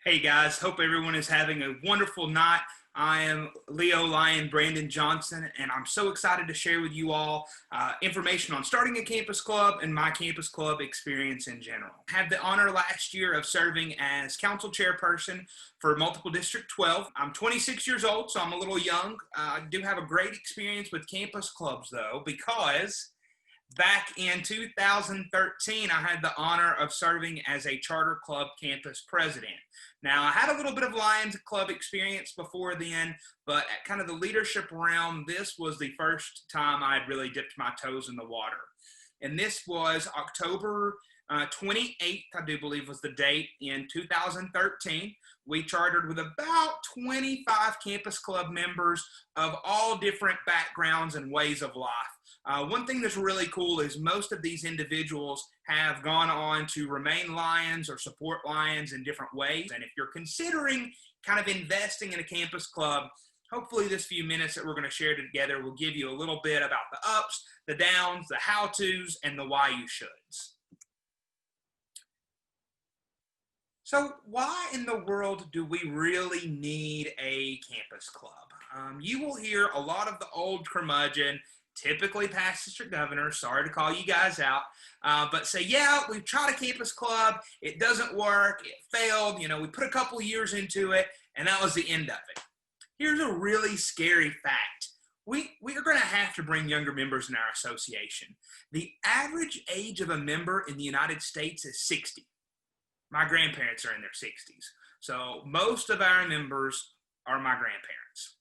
Hey guys, hope everyone is having a wonderful night. I am Leo Lion Brandon Johnson, and I'm so excited to share with you all information on starting a campus club and my campus club experience in general. I had the honor last year of serving as council chairperson for Multiple District 12. I'm 26 years old, so I'm a little young. I do have a great experience with campus clubs, though, because back in 2013, I had the honor of serving as a charter club campus president. Now, I had a little bit of Lions Club experience before then, but at kind of the leadership realm, this was the first time I'd really dipped my toes in the water. And this was October 28th, I do believe was the date, in 2013. We chartered with about 25 campus club members of all different backgrounds and ways of life. One thing that's really cool is most of these individuals have gone on to remain Lions or support Lions in different ways. And if you're considering kind of investing in a campus club, hopefully this few minutes that we're going to share together will give you a little bit about the ups, the downs, the how-tos, and the why you shoulds. So why in the world do we really need a campus club? You will hear a lot of the old curmudgeon, typically past district governors, sorry to call you guys out, but say, yeah, we've tried a campus club, it doesn't work, it failed, we put a couple years into it, and that was the end of it. Here's a really scary fact. We are going to have to bring younger members in our association. The average age of a member in the United States is 60. My grandparents are in their 60s. So most of our members are my grandparents.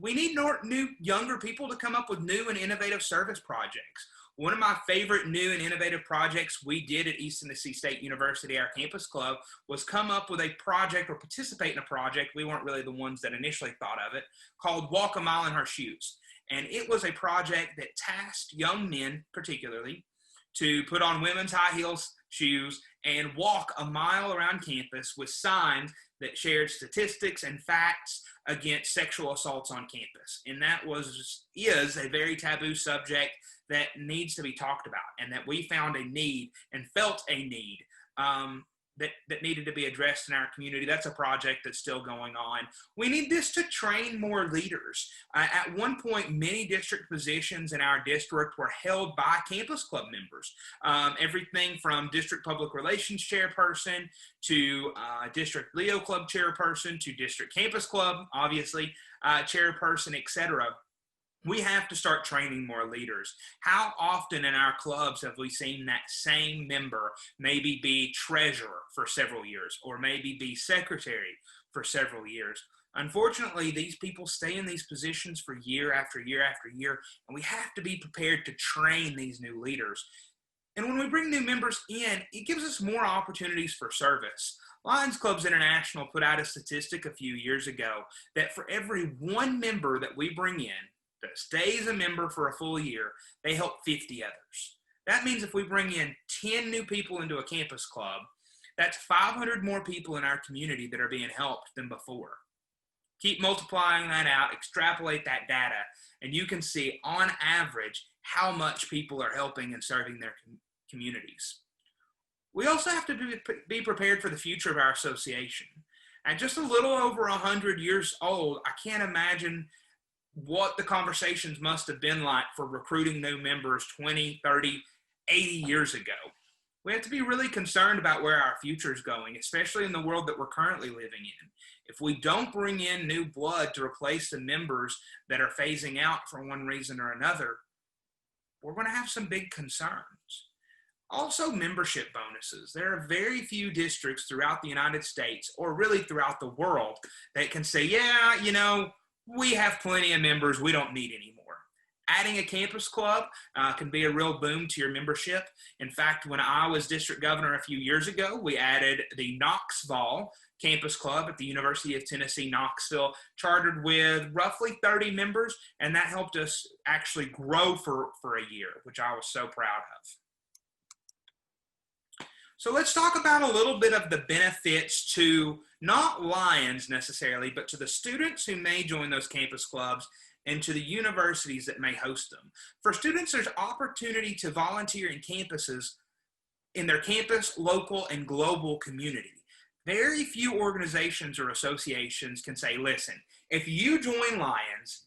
We need new younger people to come up with new and innovative service projects. One of my favorite new and innovative projects we did at East Tennessee State University, our campus club, was come up with a project or participate in a project. We weren't really the ones that initially thought of it, called Walk a Mile in Her Shoes. And it was a project that tasked young men, particularly, to put on women's high heels shoes and walk a mile around campus with signs that shared statistics and facts against sexual assaults on campus. And that is a very taboo subject that needs to be talked about, and that we found a need and felt a need that needed to be addressed in our community. That's a project that's still going on. We need this to train more leaders. At one point, many district positions in our district were held by campus club members. Everything from district public relations chairperson to district Leo club chairperson to district campus club, obviously, chairperson, etc. We have to start training more leaders. How often in our clubs have we seen that same member maybe be treasurer for several years, or maybe be secretary for several years? Unfortunately, these people stay in these positions for year after year after year, and we have to be prepared to train these new leaders. And when we bring new members in, it gives us more opportunities for service. Lions Clubs International put out a statistic a few years ago that for every one member that we bring in that stays a member for a full year, they help 50 others. That means if we bring in 10 new people into a campus club, that's 500 more people in our community that are being helped than before. Keep multiplying that out, extrapolate that data, and you can see on average how much people are helping and serving their communities. We also have to be prepared for the future of our association. At just a little over 100 years old, I can't imagine what the conversations must have been like for recruiting new members 20, 30, 80 years ago. We have to be really concerned about where our future is going, especially in the world that we're currently living in. If we don't bring in new blood to replace the members that are phasing out for one reason or another, we're going to have some big concerns. Also, membership bonuses. There are very few districts throughout the United States, or really throughout the world, that can say, yeah, we have plenty of members, we don't need any more. Adding a campus club can be a real boom to your membership. In fact, when I was district governor a few years ago, we added the Knoxville campus club at the University of Tennessee, Knoxville, chartered with roughly 30 members, and that helped us actually grow for a year, which I was so proud of. So let's talk about a little bit of the benefits to not Lions necessarily, but to the students who may join those campus clubs and to the universities that may host them. For students, there's opportunity to volunteer in campuses in their campus, local, and global community. Very few organizations or associations can say, listen, if you join Lions,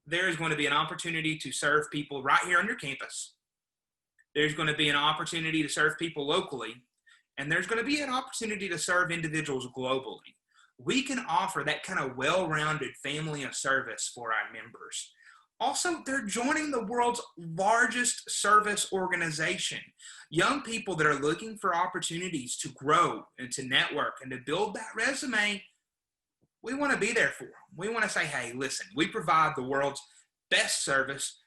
there's going to be an opportunity to serve people right here on your campus. There's going to be an opportunity to serve people locally, and there's going to be an opportunity to serve individuals globally. We can offer that kind of well-rounded family of service for our members. Also, they're joining the world's largest service organization. Young people that are looking for opportunities to grow and to network and to build that resume, we want to be there for them. We want to say, hey, listen, we provide the world's best service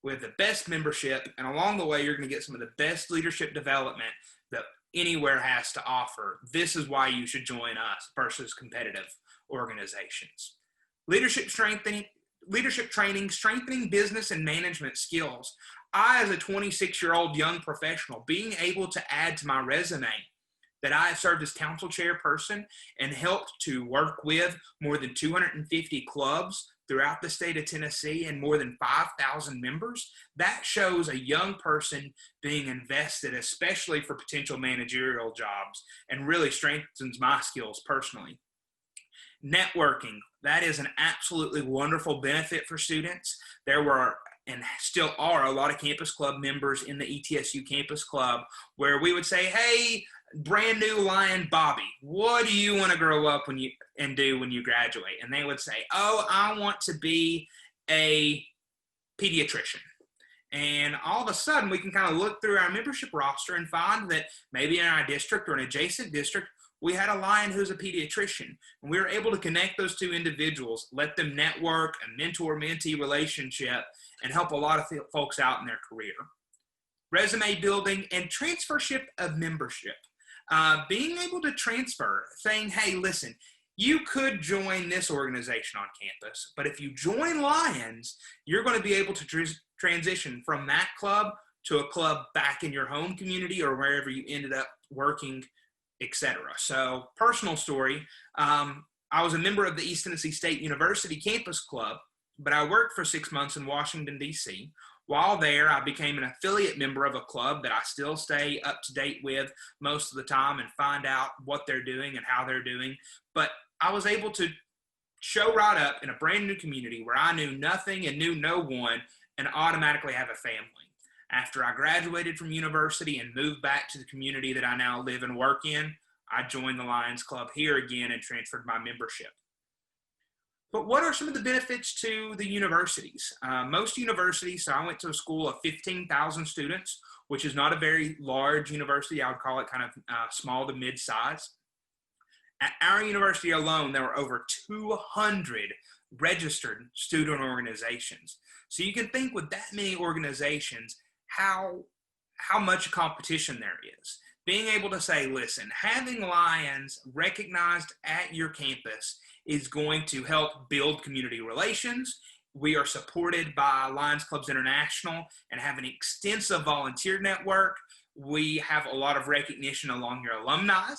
with the best membership, and along the way, you're going to get some of the best leadership development that anywhere has to offer. This is why you should join us versus competitive organizations. Leadership training, strengthening business and management skills. I, as a 26-year-old young professional, being able to add to my resume that I have served as council chairperson and helped to work with more than 250 clubs throughout the state of Tennessee and more than 5,000 members, that shows a young person being invested, especially for potential managerial jobs, and really strengthens my skills personally. Networking, that is an absolutely wonderful benefit for students. There were and still are a lot of campus club members in the ETSU campus club where we would say, hey, brand new Lion Bobby, what do you want to grow up and do when you graduate? And they would say, oh, I want to be a pediatrician. And all of a sudden, we can kind of look through our membership roster and find that maybe in our district or an adjacent district, we had a Lion who's a pediatrician. And we were able to connect those two individuals, let them network, a mentor-mentee relationship, and help a lot of folks out in their career. Resume building and transfership of membership. Being able to transfer, saying, hey, listen, you could join this organization on campus, but if you join Lions, you're going to be able to transition from that club to a club back in your home community or wherever you ended up working, etc. So, personal story, I was a member of the East Tennessee State University Campus Club, but I worked for 6 months in Washington, D.C. While there, I became an affiliate member of a club that I still stay up to date with most of the time and find out what they're doing and how they're doing. But I was able to show right up in a brand new community where I knew nothing and knew no one and automatically have a family. After I graduated from university and moved back to the community that I now live and work in, I joined the Lions Club here again and transferred my membership. But what are some of the benefits to the universities? Most universities, so I went to a school of 15,000 students, which is not a very large university. I would call it kind of small to mid-size. At our university alone, there were over 200 registered student organizations. So you can think with that many organizations, how much competition there is. Being able to say, listen, having Lions recognized at your campus is going to help build community relations. We are supported by Lions Clubs International and have an extensive volunteer network. We have a lot of recognition along your alumni,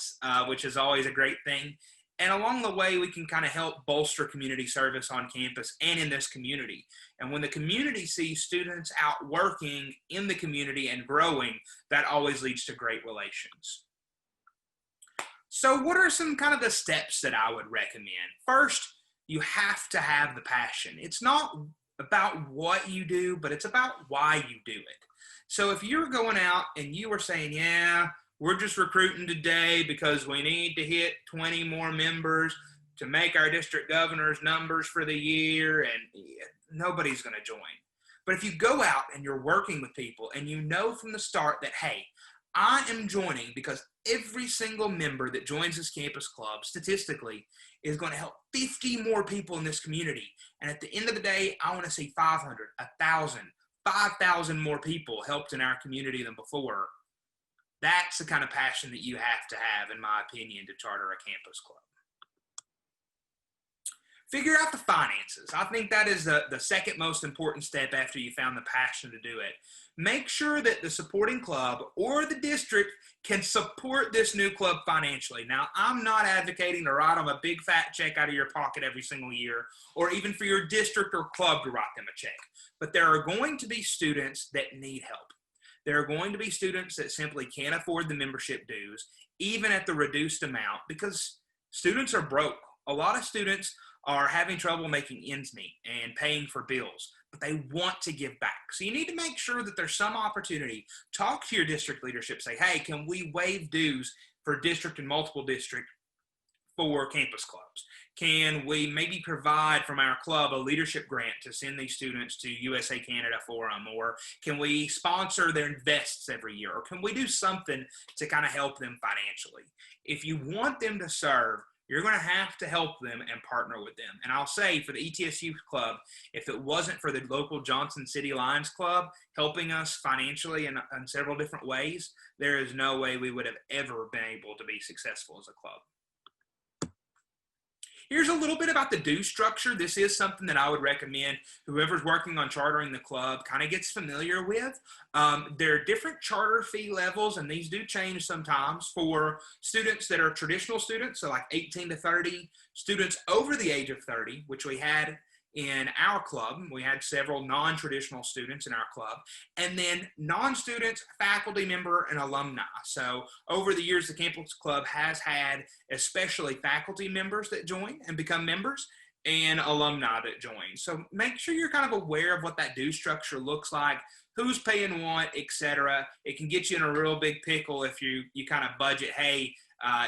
which is always a great thing. And along the way, we can kind of help bolster community service on campus and in this community. And when the community sees students out working in the community and growing, that always leads to great relations. So what are some kind of the steps that I would recommend? First, you have to have the passion. It's not about what you do, but it's about why you do it. So if you're going out and you are saying, yeah, we're just recruiting today because we need to hit 20 more members to make our district governor's numbers for the year, and nobody's going to join. But if you go out and you're working with people and you know from the start that, hey, I am joining because every single member that joins this campus club statistically is going to help 50 more people in this community. And at the end of the day, I want to see 500, 1,000, 5,000 more people helped in our community than before. That's the kind of passion that you have to have, in my opinion, to charter a campus club. Figure out the finances. I think that is the second most important step after you found the passion to do it. Make sure that the supporting club or the district can support this new club financially. Now, I'm not advocating to write them a big fat check out of your pocket every single year, or even for your district or club to write them a check. But there are going to be students that need help. There are going to be students that simply can't afford the membership dues, even at the reduced amount, because students are broke. A lot of students are having trouble making ends meet and paying for bills, but they want to give back. So you need to make sure that there's some opportunity. Talk to your district leadership. Say, hey, can we waive dues for district and multiple district for campus clubs? Can we maybe provide from our club a leadership grant to send these students to USA Canada Forum? Or can we sponsor their vests every year? Or can we do something to kind of help them financially? If you want them to serve, you're going to have to help them and partner with them. And I'll say for the ETSU Club, if it wasn't for the local Johnson City Lions Club helping us financially in several different ways, there is no way we would have ever been able to be successful as a club. Here's a little bit about the due structure. This is something that I would recommend whoever's working on chartering the club kind of gets familiar with. There are different charter fee levels, and these do change sometimes for students that are traditional students, so like 18 to 30, students over the age of 30, which we had in our club. We had several non-traditional students in our club, and then non-students, faculty member, and alumni. So over the years, the campus club has had especially faculty members that join and become members, and alumni that join. So make sure you're kind of aware of what that due structure looks like, who's paying what, etc. It can get you in a real big pickle if you kind of budget, hey,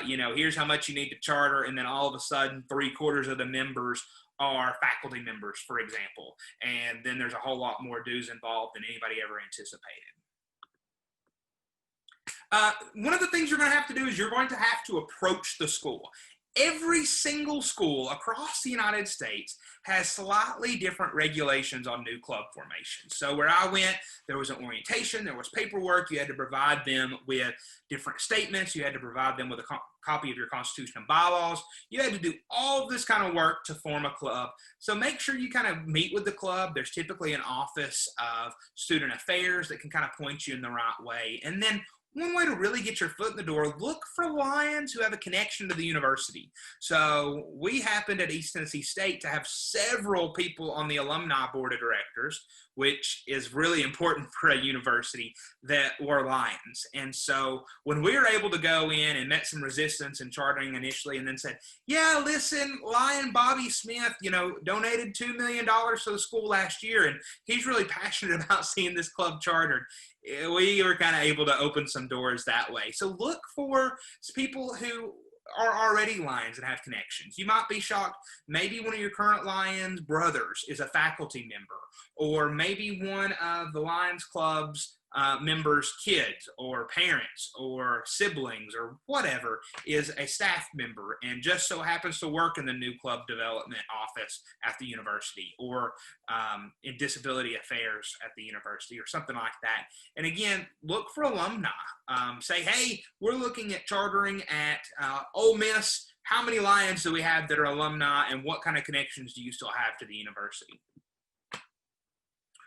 here's how much you need to charter, and then all of a sudden 3/4 of the members are faculty members, for example, and then there's a whole lot more dues involved than anybody ever anticipated. One of the things you're going to have to do is you're going to have to approach the school. Every single school across the United States has slightly different regulations on new club formation. So where I went, there was an orientation, there was paperwork, you had to provide them with different statements, you had to provide them with a copy of your constitution and bylaws, you had to do all of this kind of work to form a club. So make sure you kind of meet with the club. There's typically an office of student affairs that can kind of point you in the right way. And then one way to really get your foot in the door, look for Lions who have a connection to the university. So we happened at East Tennessee State to have several people on the alumni board of directors, which is really important for a university, that were Lions. And so when we were able to go in and met some resistance in chartering initially and then said, yeah, listen, Lion Bobby Smith, donated $2 million to the school last year, and he's really passionate about seeing this club chartered. We were kind of able to open some doors that way. So look for people who are already Lions and have connections. You might be shocked. Maybe one of your current Lions brothers is a faculty member, or maybe one of the Lions Club's members' kids or parents or siblings or whatever is a staff member and just so happens to work in the new club development office at the university, or in disability affairs at the university, or something like that. And again, look for alumni. Say, hey, we're looking at chartering at Ole Miss. How many Lions do we have that are alumni, and what kind of connections do you still have to the university?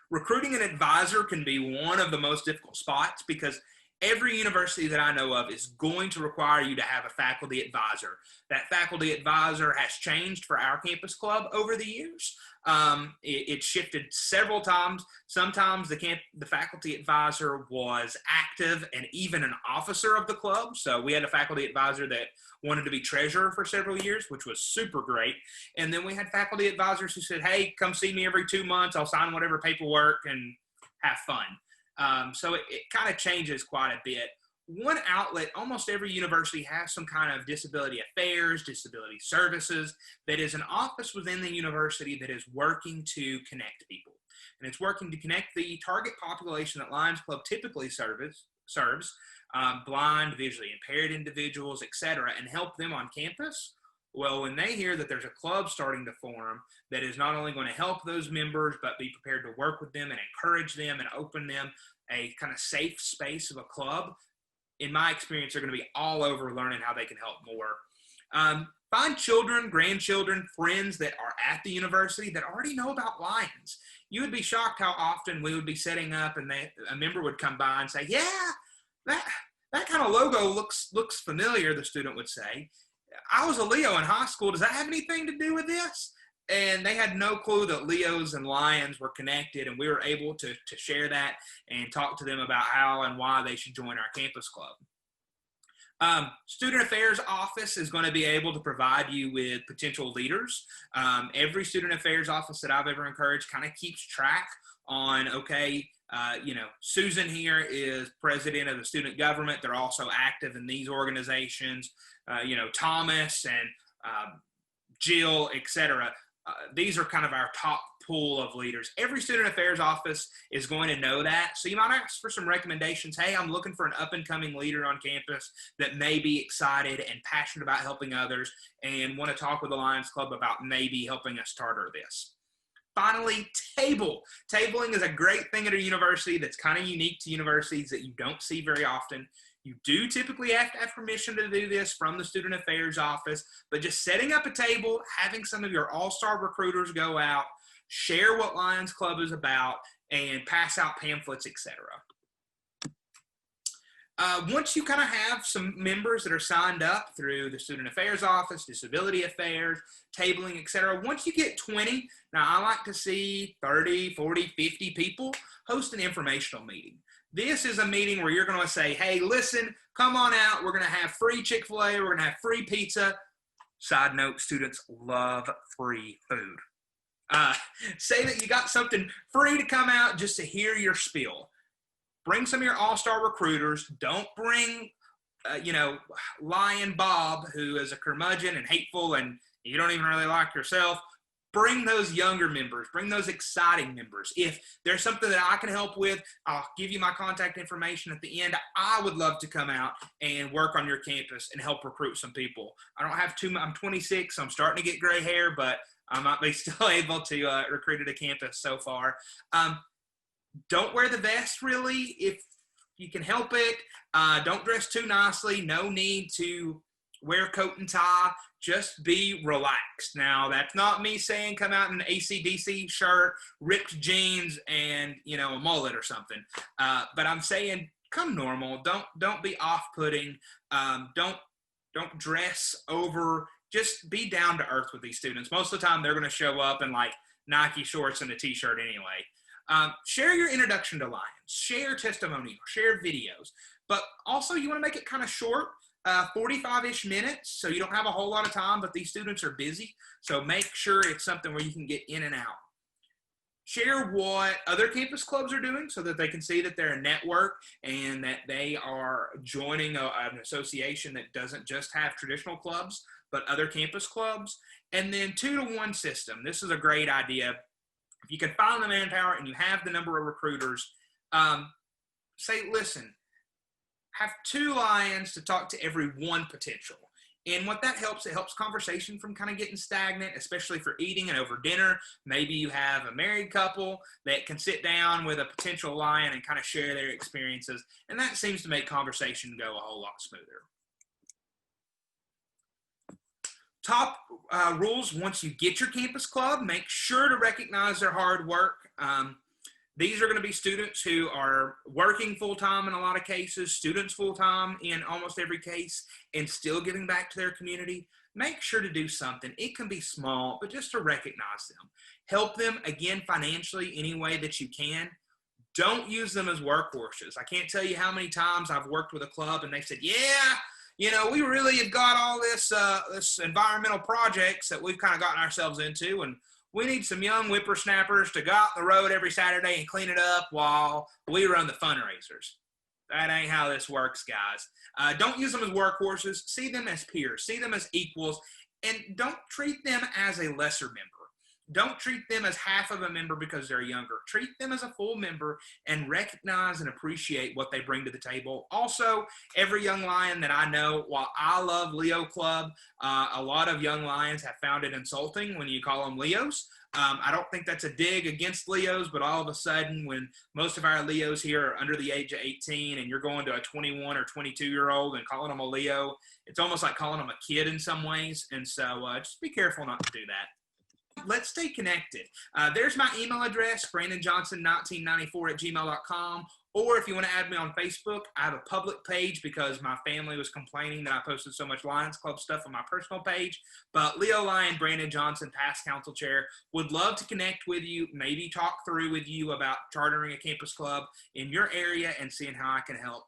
Recruiting an advisor can be one of the most difficult spots, because every university that I know of is going to require you to have a faculty advisor. That faculty advisor has changed for our campus club over the years. It shifted several times. Sometimes the faculty advisor was active and even an officer of the club. So we had a faculty advisor that wanted to be treasurer for several years, which was super great. And then we had faculty advisors who said, hey, come see me every 2 months. I'll sign whatever paperwork and have fun. So it kind of changes quite a bit. One outlet, almost every university has some kind of disability affairs, disability services, that is an office within the university that is working to connect people. And it's working to connect the target population that Lions Club typically serves, blind, visually impaired individuals, etc., and help them on campus. Well, when they hear that there's a club starting to form that is not only going to help those members, but be prepared to work with them and encourage them and open them a kind of safe space of a club, in my experience, they're going to be all over learning how they can help more. Find children, grandchildren, friends that are at the university that already know about Lions. You would be shocked how often we would be setting up and a member would come by and say, yeah, that kind of logo looks familiar, the student would say. I was a Leo in high school. Does that have anything to do with this? and they had no clue that Leos and Lions were connected, and we were able to share that and talk to them about how and why they should join our campus club. Student Affairs Office is going to be able to provide you with potential leaders. Every Student Affairs Office that I've ever encouraged kind of keeps track on, okay, Susan here is president of the student government. They're also active in these organizations. Thomas and Jill, etc. These are kind of our top pool of leaders. Every Student Affairs Office is going to know that. So you might ask for some recommendations. Hey, I'm looking for an up-and-coming leader on campus that may be excited and passionate about helping others and want to talk with the Lions Club about maybe helping us charter this. Finally, tabling is a great thing at a university that's kind of unique to universities that you don't see very often. You do typically have to have permission to do this from the Student Affairs Office, but just setting up a table, having some of your all-star recruiters go out, share what Lions Club is about, and pass out pamphlets, etc. Once you kind of have some members that are signed up through the Student Affairs Office, Disability Affairs, tabling, etc., once you get 20, now I like to see 30, 40, 50 people host an informational meeting. This is a meeting where you're going to say, hey, listen, come on out. We're going to have free Chick-fil-A. We're going to have free pizza. Side note, students love free food. Say that you got something free to come out just to hear your spiel. Bring some of your all-star recruiters. Don't bring, Lion Bob, who is a curmudgeon and hateful and you don't even really like yourself. Bring those younger members. Bring those exciting members. If there's something that I can help with, I'll give you my contact information at the end. I would love to come out and work on your campus and help recruit some people. I don't have I'm 26, so I'm starting to get gray hair, but I might be still able to recruit at a campus so far. Don't wear the vest, really, if you can help it. Don't dress too nicely. No need to wear a coat and tie. Just be relaxed. Now, that's not me saying come out in an AC/DC shirt, ripped jeans, and, a mullet or something. But I'm saying come normal. Don't be off-putting. Don't dress over. Just be down to earth with these students. Most of the time, they're going to show up in, Nike shorts and a T-shirt anyway. Share your introduction to Lions. Share testimonials. Share videos. But also, you want to make it kind of short. 45-ish minutes, so you don't have a whole lot of time, but these students are busy, so make sure it's something where you can get in and out. Share what other campus clubs are doing so that they can see that they're a network and that they are joining an association that doesn't just have traditional clubs, but other campus clubs. And then 2-to-1 system. This is a great idea. If you can find the manpower and you have the number of recruiters, say, listen, have 2 Lions to talk to every 1 potential. And what that helps, it helps conversation from kind of getting stagnant, especially for eating and over dinner. Maybe you have a married couple that can sit down with a potential Lion and kind of share their experiences. And that seems to make conversation go a whole lot smoother. Top rules, once you get your campus club, make sure to recognize their hard work. These are going to be students who are working full-time in a lot of cases, students full-time in almost every case, and still giving back to their community. Make sure to do something. It can be small, but just to recognize them. Help them, again, financially any way that you can. Don't use them as workhorses. I can't tell you how many times I've worked with a club and they've said, yeah, we really have got all this environmental projects that we've kind of gotten ourselves into, and we need some young whippersnappers to go out on the road every Saturday and clean it up while we run the fundraisers. That ain't how this works, guys. Don't use them as workhorses. See them as peers. See them as equals. And don't treat them as a lesser member. Don't treat them as half of a member because they're younger. Treat them as a full member and recognize and appreciate what they bring to the table. Also, every young Lion that I know, while I love Leo Club, a lot of young Lions have found it insulting when you call them Leos. I don't think that's a dig against Leos, but all of a sudden when most of our Leos here are under the age of 18 and you're going to a 21 or 22-year-old and calling them a Leo, it's almost like calling them a kid in some ways. And so just be careful not to do that. let's stay connected. There's my email address, brandonjohnson1994@gmail.com. Or if you want to add me on Facebook, I have a public page because my family was complaining that I posted so much Lions Club stuff on my personal page. But Leo Lyon, Brandon Johnson, past council chair, would love to connect with you, maybe talk through with you about chartering a campus club in your area and seeing how I can help